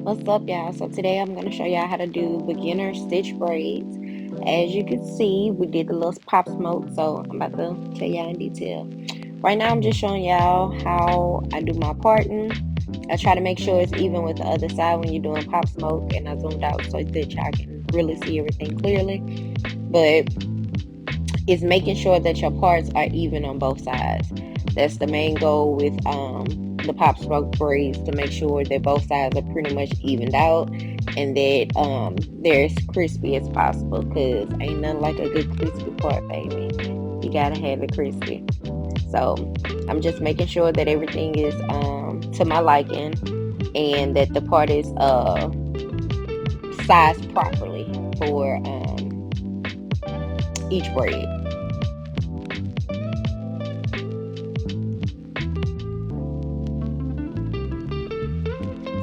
What's up, y'all? So today I'm going to show y'all how to do beginner stitch braids. As you can see, we did the little pop smoke, so I'm about to tell y'all in detail. Right now I'm just showing y'all how I do my parting. I try to make sure it's even with the other side when you're doing pop smoke, and I zoomed out so that y'all can really see everything clearly. But it's making sure that your parts are even on both sides. That's the main goal with the pop smoke braids, to make sure that both sides are pretty much evened out and that they're as crispy as possible, because ain't nothing like a good crispy part, baby. You gotta have it crispy. So I'm just making sure that everything is to my liking, and that the part is sized properly for each braid.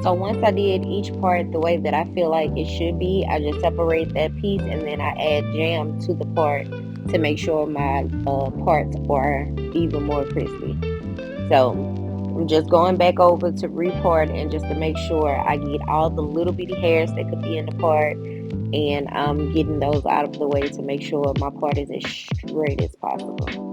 So once I did each part the way that I feel like it should be, I just separate that piece and then I add jam to the part to make sure my parts are even more crispy. So I'm just going back over to repart and just to make sure I get all the little bitty hairs that could be in the part, and I'm getting those out of the way to make sure my part is as straight as possible.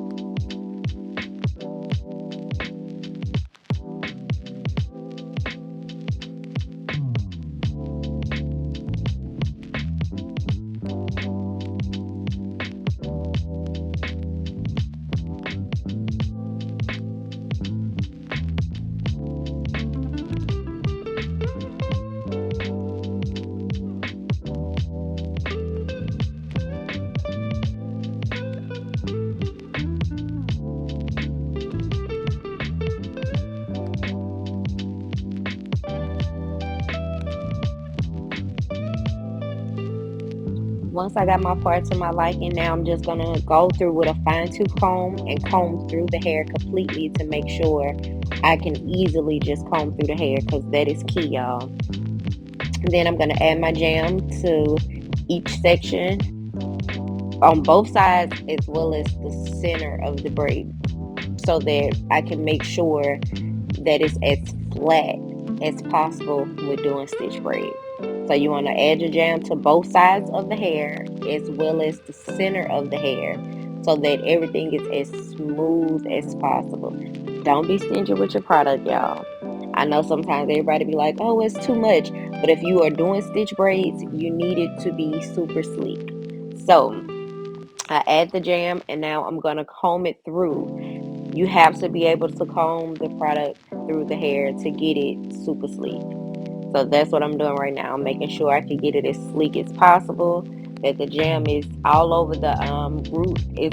Once I got my parts to my liking, now I'm just gonna go through with a fine tooth comb and comb through the hair completely to make sure I can easily just comb through the hair, because that is key, y'all. And then I'm gonna add my jam to each section on both sides as well as the center of the braid, so that I can make sure that it's as flat as possible with doing stitch braid. So you want to add your jam to both sides of the hair as well as the center of the hair, so that everything is as smooth as possible. Don't be stingy with your product, y'all. I know sometimes everybody be like, oh, it's too much. But if you are doing stitch braids, you need it to be super sleek. So I add the jam and now I'm going to comb it through. You have to be able to comb the product through the hair to get it super sleek. So that's what I'm doing right now. I'm making sure I can get it as sleek as possible, that the jam is all over the root as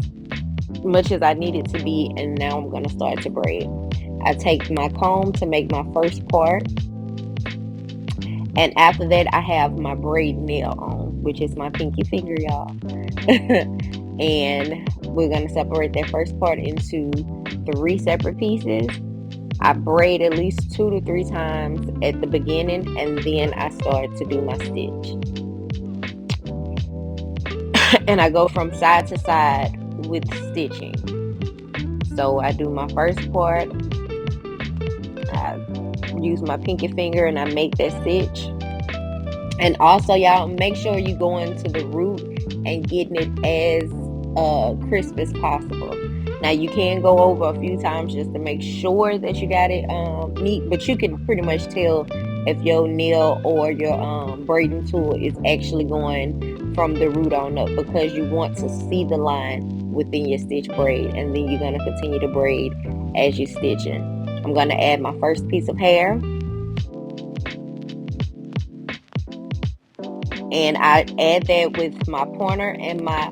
much as I need it to be, and now I'm going to start to braid. I take my comb to make my first part, and after that I have my braid nail on, which is my pinky finger, y'all. And we're going to separate that first part into three separate pieces. I braid at least 2 to 3 times at the beginning, and then I start to do my stitch. And I go from side to side with stitching. So I do my first part, I use my pinky finger and I make that stitch. And also, y'all, make sure you go into the root and getting it as crisp as possible. Now you can go over a few times just to make sure that you got it neat, but you can pretty much tell if your nail or your braiding tool is actually going from the root on up, because you want to see the line within your stitch braid, and then you're going to continue to braid as you're stitching. I'm going to add my first piece of hair, and I add that with my pointer and my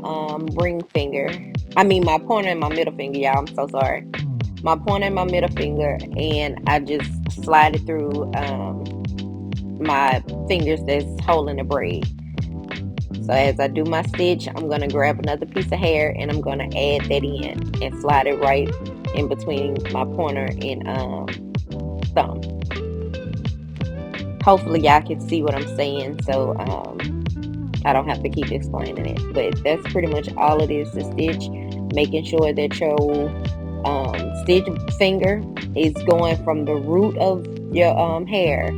ring finger. I mean, my pointer and my middle finger, y'all. I'm so sorry. My pointer and my middle finger, and I just slide it through my fingers that's holding the braid. So as I do my stitch, I'm gonna grab another piece of hair and I'm gonna add that in and slide it right in between my pointer and thumb. Hopefully y'all can see what I'm saying, so I don't have to keep explaining it. But that's pretty much all it is to stitch, making sure that your stitch finger is going from the root of your hair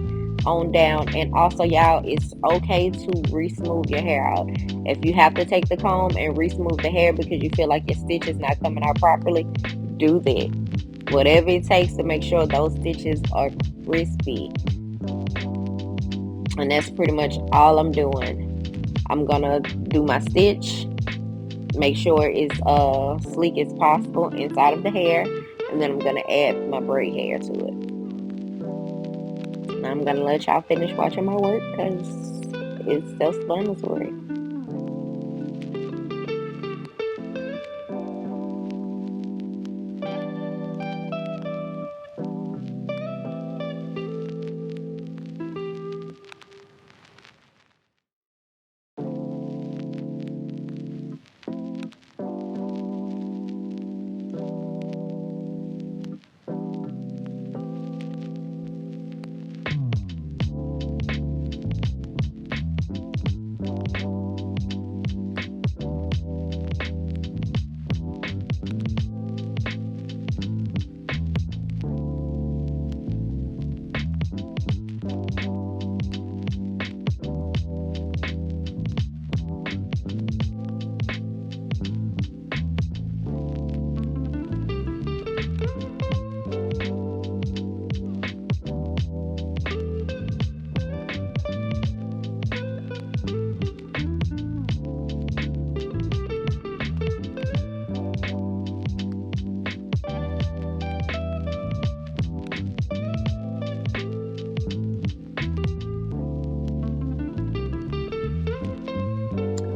on down. And also, y'all, it's okay to re-smooth your hair out. If you have to take the comb and re-smooth the hair because you feel like your stitch is not coming out properly, do that. Whatever it takes to make sure those stitches are crispy. And that's pretty much all I'm doing. I'm gonna do my stitch, make sure it's sleek as possible inside of the hair, and then I'm gonna add my braid hair to it. And I'm gonna let y'all finish watching my work because it's self-explanatory.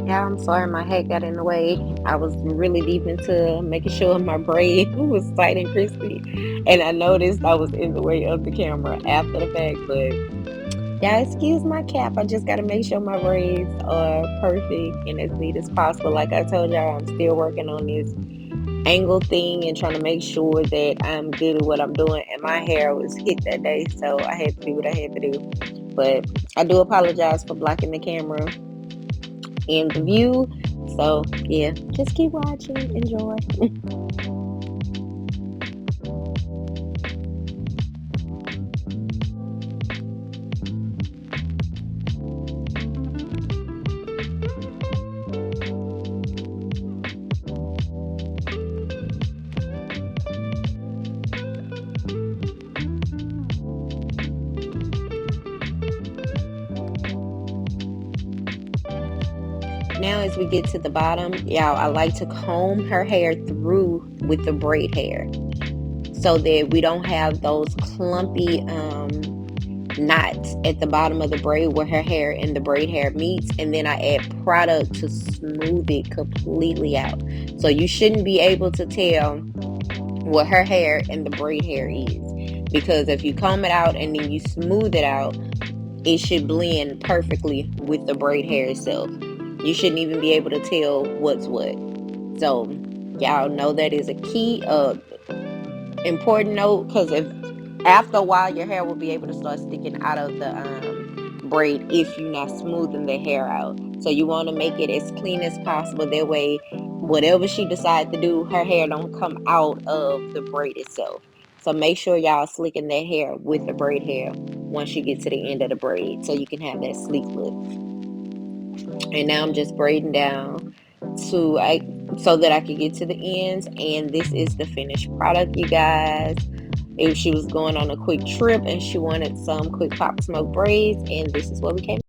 Yeah, I'm sorry my head got in the way. I was really deep into making sure my braid was tight and crispy, and I noticed I was in the way of the camera after the fact. But yeah, excuse my cap. I just gotta make sure my braids are perfect and as neat as possible. Like I told y'all, I'm still working on this angle thing and trying to make sure that I'm good at what I'm doing. And my hair was hit that day, so I had to do what I had to do. But I do apologize for blocking the camera and the view. So yeah, just keep watching. Enjoy. Now, as we get to the bottom, y'all, I like to comb her hair through with the braid hair so that we don't have those clumpy knots at the bottom of the braid where her hair and the braid hair meets. And then I add product to smooth it completely out. So you shouldn't be able to tell what her hair and the braid hair is, because if you comb it out and then you smooth it out, it should blend perfectly with the braid hair itself. You shouldn't even be able to tell what's what. So y'all know that is a key important note, because if after a while your hair will be able to start sticking out of the braid if you're not smoothing the hair out. So you want to make it as clean as possible, that way whatever she decides to do, her hair don't come out of the braid itself. So make sure y'all slicking that hair with the braid hair once you get to the end of the braid, so you can have that sleek look. And now I'm just braiding down so that I can get to the ends. And this is the finished product, you guys. If she was going on a quick trip and she wanted some quick pop smoke braids, and this is what we came